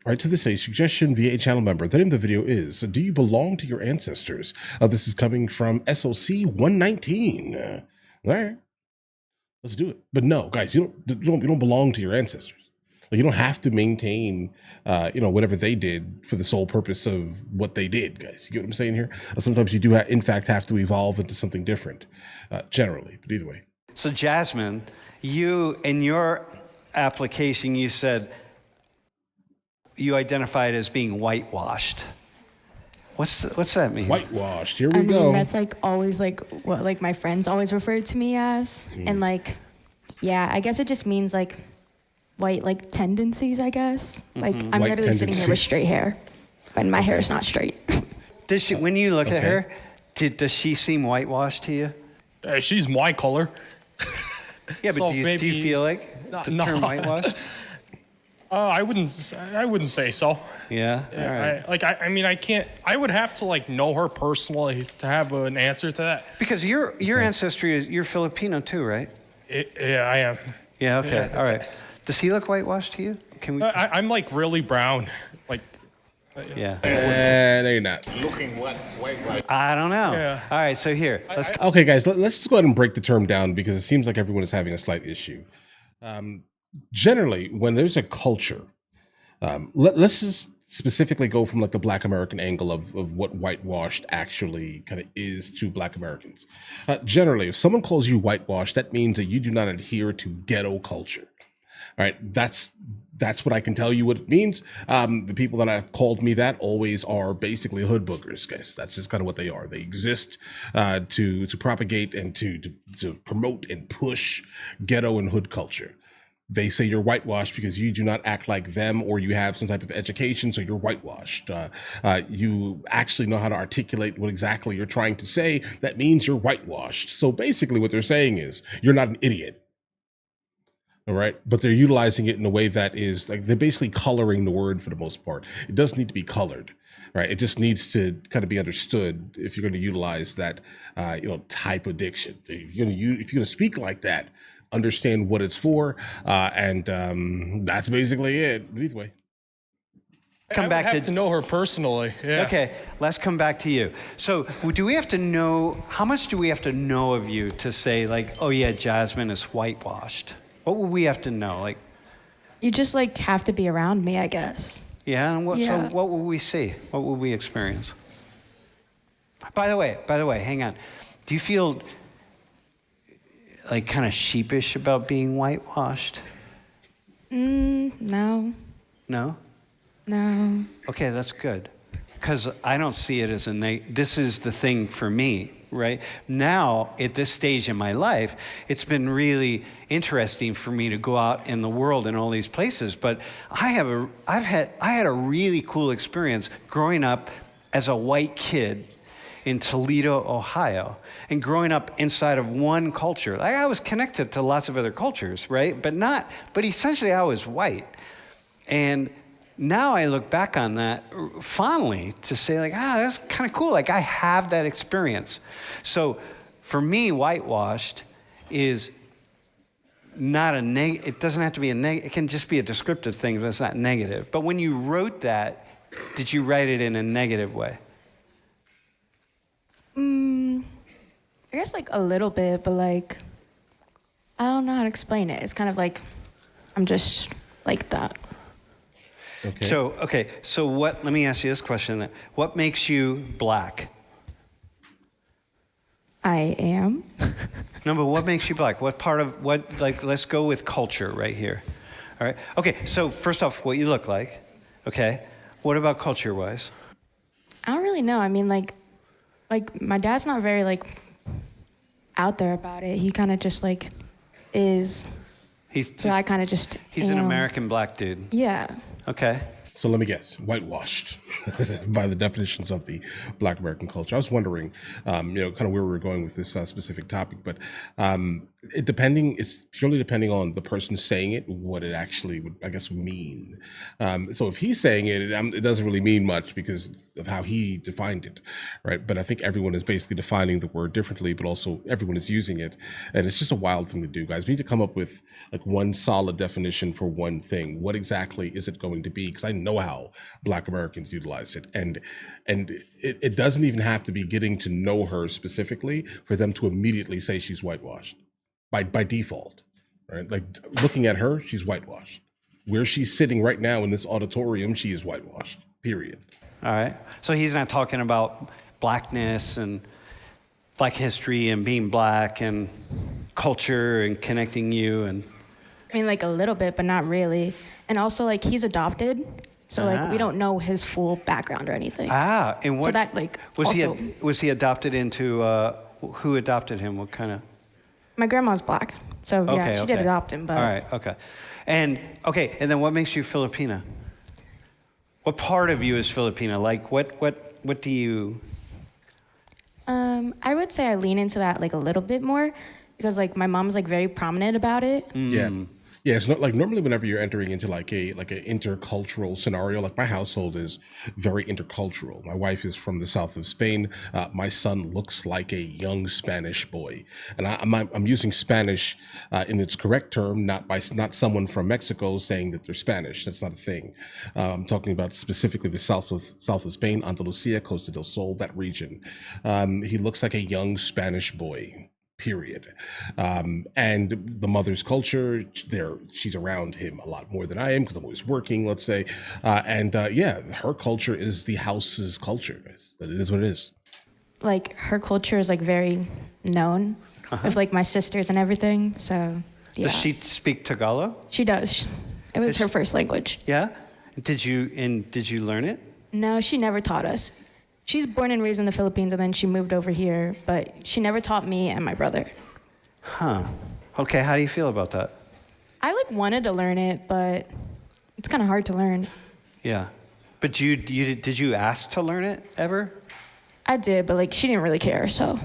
Right, so this is a suggestion via a channel member. The name of the video is, do you belong to your ancestors? This is coming from SOC 119. All right, let's do it. But no, guys, you don't belong to your ancestors. Like, you don't have to maintain, whatever they did for the sole purpose of what they did, guys. You get what I'm saying here? Sometimes you do, in fact, have to evolve into something different, generally. But either way. So, Jazmin, you, in your application, you said you identified as being whitewashed. What's that mean? Whitewashed. Here we go. I mean, that's like always like what like my friends always referred to me as, and like, yeah, I guess it just means like white like tendencies. I guess like I'm White literally sitting here with straight hair, but my hair is not straight. Does she? When you look at her, does she seem whitewashed to you? She's my color. Yeah, but So do you maybe- feel like the No. term whitewashed? I wouldn't say so. Yeah. All right. I mean, I can't. I would have to like know her personally to have an answer to that. Because your ancestry is you're Filipino too, right? Yeah, I am. Yeah. Okay. Yeah, All that's right. Does he look whitewashed to you? Can we? I'm like really brown. Like, Yeah. No, you're not. I don't know. Yeah. All right. So here, let's. Okay, guys, let's just go ahead and break the term down because it seems like everyone is having a slight issue. Generally, when there's a culture, let's just specifically go from like the Black American angle of what whitewashed actually kind of is to Black Americans. Generally, if someone calls you whitewashed, that means that you do not adhere to ghetto culture. All right, that's what I can tell you what it means. The people that have called me that always are basically hood boogers, guys. That's just kind of what they are. They exist to propagate and to promote and push ghetto and hood culture. They say you're whitewashed because you do not act like them or you have some type of education, so you're whitewashed. You actually know how to articulate what exactly you're trying to say. That means you're whitewashed. So basically what they're saying is you're not an idiot. All right. But they're utilizing it in a way that is like they're basically coloring the word for the most part. It doesn't need to be colored. Right. It just needs to kind of be understood if you're going to utilize that, type of diction. If you're going to speak like that, understand what it's for. And that's basically it. But either way. Come back to know her personally. Yeah. Okay, let's come back to you. So, do we have to know how much do we have to know of you to say like, oh yeah, Jazmin is whitewashed? What would we have to know? Like, You just like have to be around me, I guess. yeah, and what? Yeah. So, what will we see? What will we experience? By the way, hang on. Do you feel like kind of sheepish about being whitewashed? No, No. no. Okay, that's good. Because I don't see it as this is the thing for me, right? Now, at this stage in my life, it's been really interesting for me to go out in the world in all these places. But I had a really cool experience growing up as a white kid in Toledo, Ohio, and growing up inside of one culture. Like, I was connected to lots of other cultures, right? But essentially I was white. And now I look back on that fondly to say like, that's kind of cool. Like, I have that experience. So for me, whitewashed is not it doesn't have to be it can just be a descriptive thing, but it's not negative. But when you wrote that, did you write it in a negative way? I guess like a little bit, but like I don't know how to explain it. It's kind of like I'm just like that. Okay. So let me ask you this question then. What makes you Black? I am. No, but what makes you Black? Let's go with culture right here. All right. Okay, so first off, what you look like. Okay. What about culture-wise? I don't really know. I mean, like my dad's not very like out there about it. He kind of just like is. So I kind of just. He's an American Black dude. Yeah. Okay. So let me guess, whitewashed by the definitions of the Black American culture. I was wondering, kind of where we were going with this specific topic, but It's purely depending on the person saying it, what it actually would, I guess, mean. So if he's saying it, it doesn't really mean much because of how he defined it, right? But I think everyone is basically defining the word differently, but also everyone is using it, and it's just a wild thing to do, guys. We need to come up with like one solid definition for one thing. What exactly is it going to be? Because I know how Black Americans utilize it, and it doesn't even have to be getting to know her specifically for them to immediately say she's whitewashed by default, right? Like looking at her, she's whitewashed. Where she's sitting right now in this auditorium, she is whitewashed. Period. All right. So he's not talking about blackness and Black history and being Black and culture and connecting you and. I mean, like a little bit, but not really. And also, like he's adopted, so like we don't know his full background or anything. And what? So that like was also, was he adopted into? Who adopted him? What kind of? My grandma's Black, so yeah, she did adopt him. But all right, and then what makes you Filipina? What part of you is Filipina? Like what do you? I would say I lean into that like a little bit more because like my mom's like very prominent about it. Yeah, it's not like normally whenever you're entering into like an intercultural scenario, like my household is very intercultural. My wife is from the south of Spain. My son looks like a young Spanish boy, and I'm using Spanish in its correct term, not someone from Mexico saying that they're Spanish. That's not a thing. I'm talking about specifically the south of Spain, Andalusia, Costa del Sol, that region. He looks like a young Spanish boy. Period. And the mother's culture, she's around him a lot more than I am because I'm always working, let's say. Her culture is the house's culture. But it is what it is. Like her culture is like very known with like my sisters and everything. So yeah. Does she speak Tagalog? She does. It was her first language. Yeah. Did you learn it? No, she never taught us. She's born and raised in the Philippines, and then she moved over here, but she never taught me and my brother. Huh. Okay, how do you feel about that? I like wanted to learn it, but it's kind of hard to learn. Yeah. But did you ask to learn it ever? I did, but like she didn't really care, so.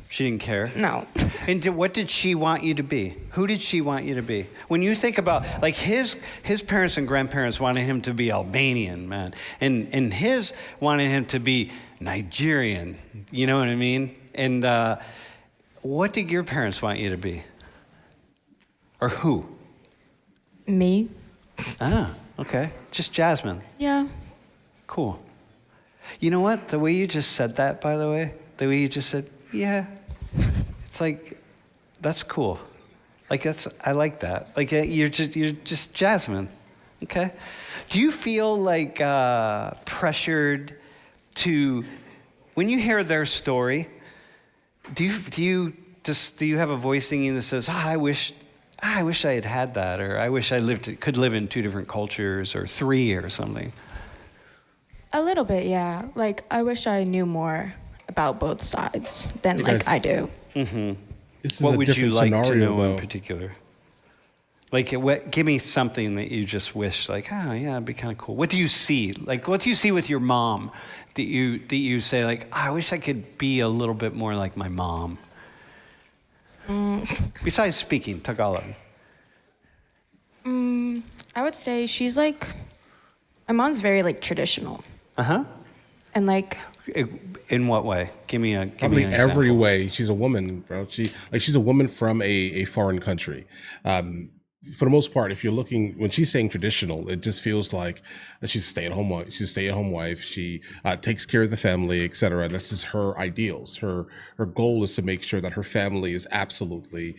She didn't care? No. And what did she want you to be? Who did she want you to be? When you think about, like, his parents and grandparents wanted him to be Albanian, man. And his wanted him to be Nigerian. You know what I mean? And what did your parents want you to be? Or who? Me. Okay. Just Jazmin. Yeah. Cool. You know what? The way you just said that, by the way, the way you just said, yeah, it's like, that's cool. Like I like that. Like you're just Jazmin. Okay. Do you feel like pressured to, when you hear their story, do you have a voice singing that says, I wish I had that, or I wish I could live in 2 different cultures or 3 or something? A little bit, yeah. Like I wish I knew more about both sides than like I do. Mm-hmm. What would you like to know in particular? Like, give me something that you just wish, like, oh yeah, it'd be kind of cool. What do you see? Like, what do you see with your mom that you say, like, I wish I could be a little bit more like my mom? Besides speaking Tagalog. I would say she's like, my mom's very like traditional. And like. In what way? Give me an example. Every way. She's a woman, bro. She's a woman from a foreign country. For the most part, if you're looking, when she's saying traditional, it just feels like she's a stay-at-home wife. She's a stay-at-home wife. She takes care of the family, etc. That's just her ideals. Her goal is to make sure that her family is absolutely,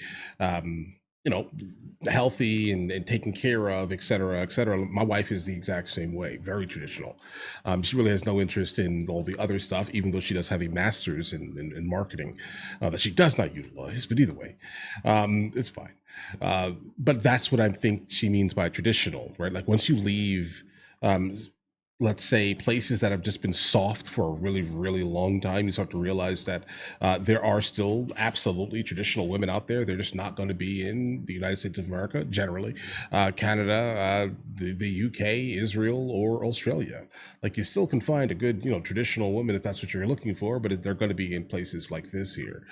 healthy and taken care of, et cetera, et cetera. My wife is the exact same way, very traditional. She really has no interest in all the other stuff, even though she does have a master's in marketing that she does not utilize, but either way, it's fine. But that's what I think she means by traditional, right? Like once you leave, let's say, places that have just been soft for a really, really long time, you start to realize that there are still absolutely traditional women out there. They're just not going to be in the United States of America, generally, Canada, the UK, Israel, or Australia. Like, you still can find a good, traditional woman if that's what you're looking for, but they're going to be in places like this here.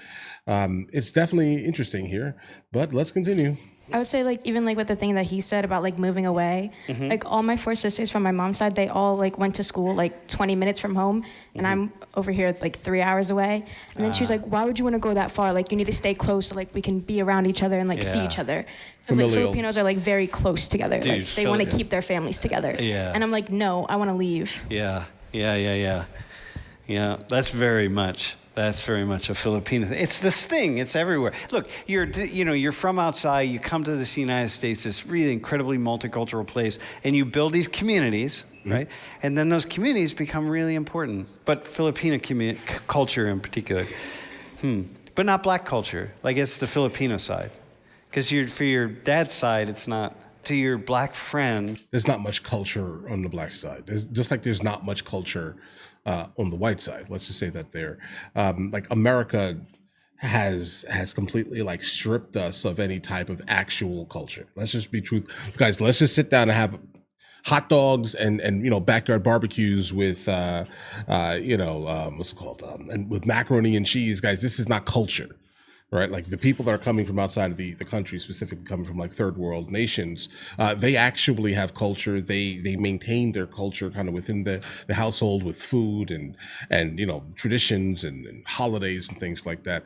It's definitely interesting here, but let's continue. I would say, like, even like with the thing that he said about like moving away, like all my 4 sisters from my mom's side, they all like went to school like 20 minutes from home, and I'm over here like 3 hours away. And then she was like, "Why would you want to go that far? Like, you need to stay close so like we can be around each other and like see each other." Because like Filipinos are like very close together. Dude, like they want to keep their families together. Yeah. And I'm like, no, I want to leave. Yeah. That's very much a Filipino thing. It's this thing. It's everywhere. Look, you're from outside. You come to this United States, this really incredibly multicultural place, and you build these communities, right? And then those communities become really important. But Filipino culture in particular, but not black culture. Like, it's the Filipino side, because for your dad's side, it's not. To your black friend, there's not much culture on the black side. There's not much culture on the white side. Let's just say that there, like, America has completely like stripped us of any type of actual culture. Let's just be truthful, guys. Let's just sit down and have hot dogs and backyard barbecues with what's it called, and with macaroni and cheese, guys. This is not culture. Right, like the people that are coming from outside of the country, specifically coming from like third world nations, they actually have culture. They maintain their culture kind of within the household with food and traditions and holidays and things like that.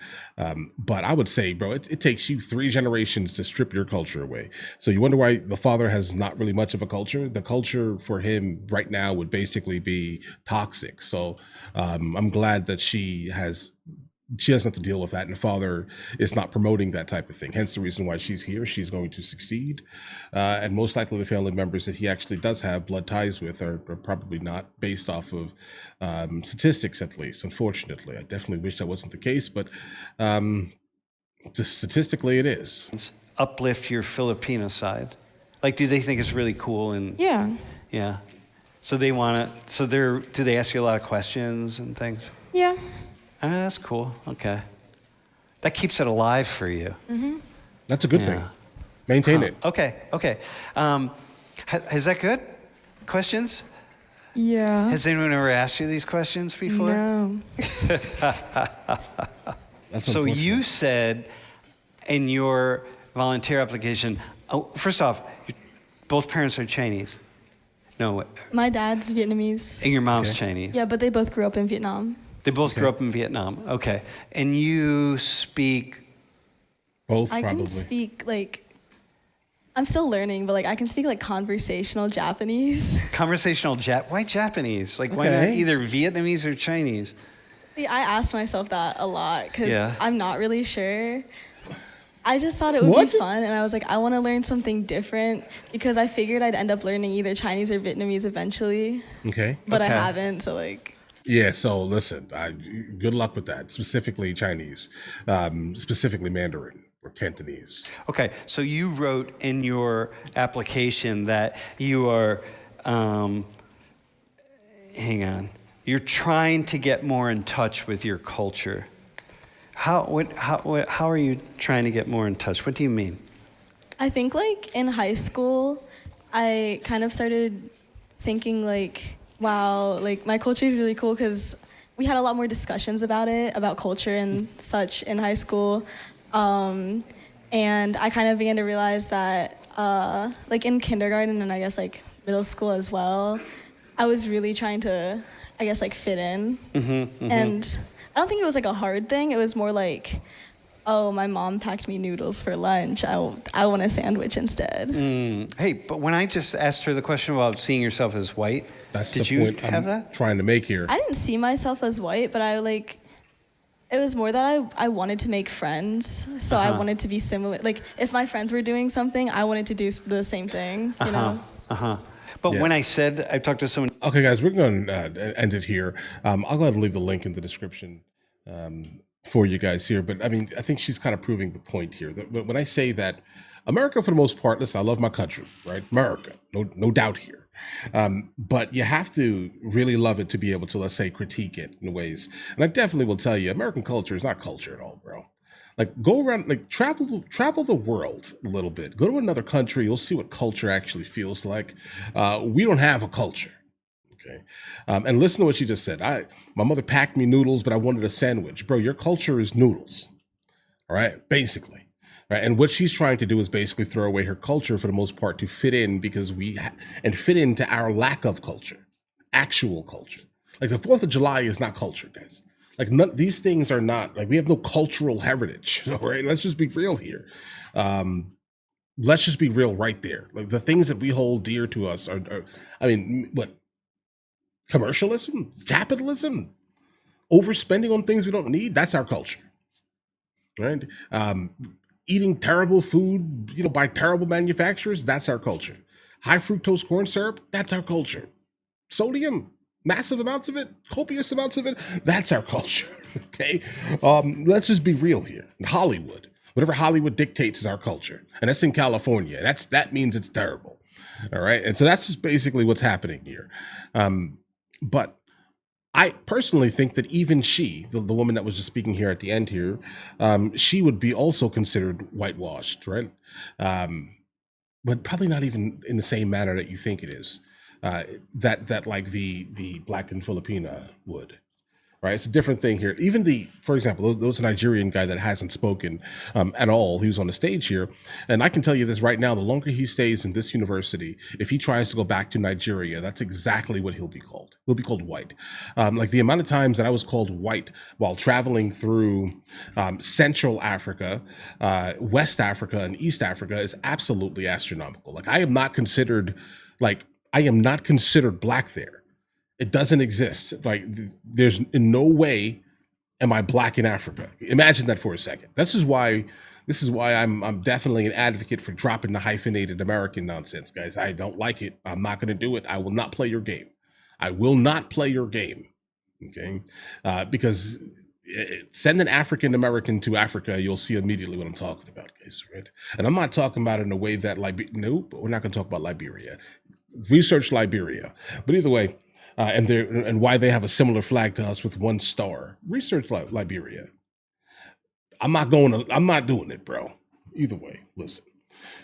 But I would say, bro, it takes you 3 generations to strip your culture away. So you wonder why the father has not really much of a culture. The culture for him right now would basically be toxic. So I'm glad that she doesn't have to deal with that, and the father is not promoting that type of thing. Hence the reason why she's here. She's going to succeed, and most likely the family members that he actually does have blood ties with are probably not, based off of statistics, at least. Unfortunately, I definitely wish that wasn't the case, but just statistically it is. Uplift your Filipino side. Like, do they think it's really cool? And yeah. So they want to. So do they ask you a lot of questions and things? Yeah. That's cool. Okay. That keeps it alive for you. That's a good thing. Maintain it. Okay. Is that good? Questions? Yeah. Has anyone ever asked you these questions before? No. So you said in your volunteer application, first off, both parents are Chinese. No. My dad's Vietnamese. And your mom's Chinese. Yeah, but they both grew up in Vietnam. They both grew up in Vietnam. Okay. And you speak? Both, probably. I can speak, I'm still learning, but I can speak conversational Japanese. Conversational Why Japanese? Why not either Vietnamese or Chinese? See, I asked myself that a lot because I'm not really sure. I just thought it would be fun, and I was like, I want to learn something different because I figured I'd end up learning either Chinese or Vietnamese eventually. Okay. But I haven't, so Yeah, so listen, good luck with that, specifically Chinese, specifically Mandarin or Cantonese. Okay, so you wrote in your application that you are, you're trying to get more in touch with your culture. How are you trying to get more in touch? What do you mean? I think in high school, I kind of started thinking wow, my culture is really cool because we had a lot more discussions about culture and such in high school. And I kind of began to realize that, in kindergarten and I guess middle school as well, I was really trying to, fit in. And I don't think it was a hard thing. It was more oh, my mom packed me noodles for lunch. I want a sandwich instead. Hey, but when I just asked her the question about seeing yourself as white, that's did the you point have I'm that? Trying to make here. I didn't see myself as white, but it was more that I wanted to make friends. So I wanted to be similar. If my friends were doing something, I wanted to do the same thing, you know? But when I said, I talked to someone. Okay, guys, we're going to end it here. I'll go ahead and leave the link in the description for you guys here. But I think she's kind of proving the point here. When I say that America, for the most part, listen, I love my country, right? America, no doubt here. But you have to really love it to be able to, let's say, critique it in ways. And I definitely will tell you, American culture is not culture at all, bro. Like go around, like travel the world a little bit. Go to another country, you'll see what culture actually feels like. We don't have a culture. Okay. And listen to what she just said. My mother packed me noodles, but I wanted a sandwich. Bro, your culture is noodles. All right, basically. Right. And what she's trying to do is basically throw away her culture for the most part to fit in because and fit into our lack of culture, actual culture. Like the 4th of July is not culture, guys. Like these things are not, like we have no cultural heritage. All right. Let's just be real here. Let's just be real right there. Like the things that we hold dear to us are I mean, what? Commercialism, capitalism, overspending on things we don't need. That's our culture. Right. Eating terrible food, by terrible manufacturers, that's our culture. High fructose corn syrup, that's our culture. Sodium, massive amounts of it, copious amounts of it, that's our culture. Okay, let's just be real here. Hollywood, whatever Hollywood dictates is our culture, and that's in California. That means it's terrible. All right, and so that's just basically what's happening here. But I personally think that even she, the woman that was just speaking here at the end here, she would be also considered whitewashed, right? But probably not even in the same manner that you think it is. That like the Black and Filipina would. Right, it's a different thing here. Even for example, there was a Nigerian guy that hasn't spoken at all. He was on the stage here, and I can tell you this right now: the longer he stays in this university, if he tries to go back to Nigeria, that's exactly what he'll be called. He'll be called white. Like the amount of times that I was called white while traveling through Central Africa, West Africa, and East Africa is absolutely astronomical. Like I am not considered black there. It doesn't exist. Like there's in no way am I black in Africa. Imagine that for a second. This is why I'm definitely an advocate for dropping the hyphenated American nonsense, guys. I don't like it. I'm not going to do it. I will not play your game. I will not play your game. Okay, because send an African American to Africa, you'll see immediately what I'm talking about, guys. Right? And I'm not talking about it in a way that nope, we're not going to talk about Liberia. Research Liberia, but either way. And why they have a similar flag to us with 1 star. Research Liberia. I'm not doing it, bro. Either way, listen.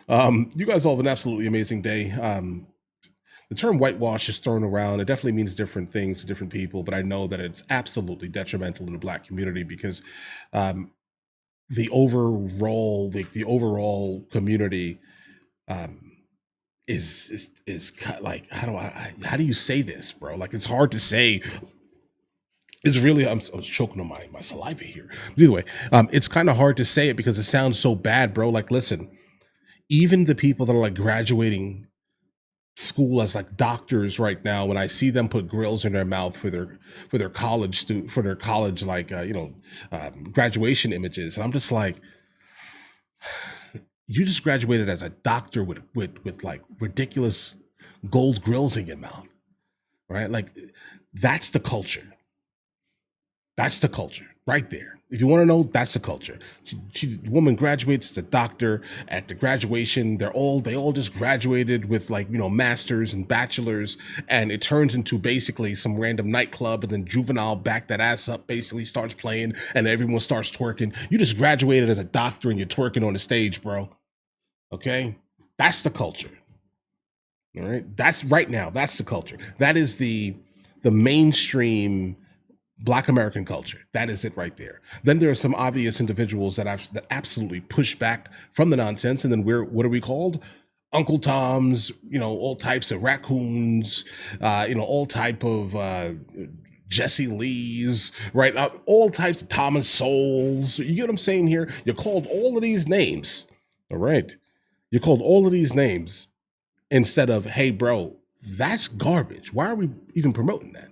You guys all have an absolutely amazing day. The term whitewash is thrown around. It definitely means different things to different people, but I know that it's absolutely detrimental in the Black community because the overall community is like how do you say this, bro? Like it's hard to say. It's really I was choking on my saliva here. But either way, it's kind of hard to say it because it sounds so bad, bro. Like listen, even the people that are like graduating school as like doctors right now, when I see them put grills in their mouth for their college graduation images, and I'm just like, you just graduated as a doctor with like ridiculous gold grills in your mouth, right? Like that's the culture. That's the culture right there. If you want to know, that's the culture. The woman graduates as a doctor. At the graduation, they all just graduated with like, masters and bachelors, and it turns into basically some random nightclub, and then Juvenile back that ass up basically starts playing and everyone starts twerking. You just graduated as a doctor and you're twerking on the stage, bro. Okay? That's the culture. All right? That's right now. That's the culture. That is the mainstream Black American culture. That is it right there. Then there are some obvious individuals that absolutely push back from the nonsense. And then what are we called? Uncle Toms, all types of raccoons, all type of Jesse Lees, right? All types of Thomas Souls. You get what I'm saying here? You're called all of these names. All right. You're called all of these names instead of, hey, bro, that's garbage. Why are we even promoting that?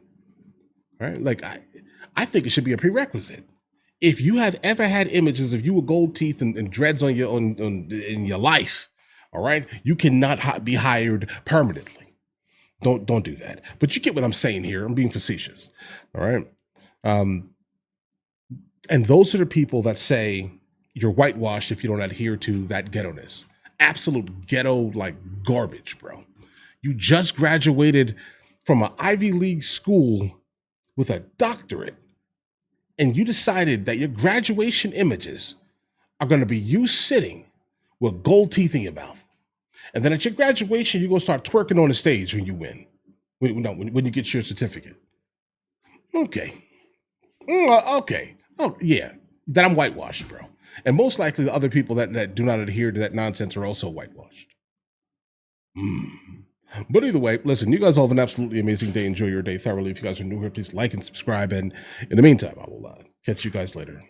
Right? Like, I think it should be a prerequisite. If you have ever had images of you with gold teeth and dreads on in your life, all right, you cannot be hired permanently. Don't do that. But you get what I'm saying here. I'm being facetious. All right. And those are the people that say you're whitewashed if you don't adhere to that ghetto-ness. Absolute ghetto like garbage, bro. You just graduated from an Ivy League school with a doctorate, and you decided that your graduation images are going to be you sitting with gold teeth in your mouth. And then at your graduation, you're going to start twerking on the stage when you win. When you get your certificate. Okay. Okay. Oh, yeah. Then I'm whitewashed, bro. And most likely the other people that do not adhere to that nonsense are also whitewashed. But either way, listen, you guys all have an absolutely amazing day. Enjoy your day thoroughly. If you guys are new here, please like and subscribe. And in the meantime, I will catch you guys later.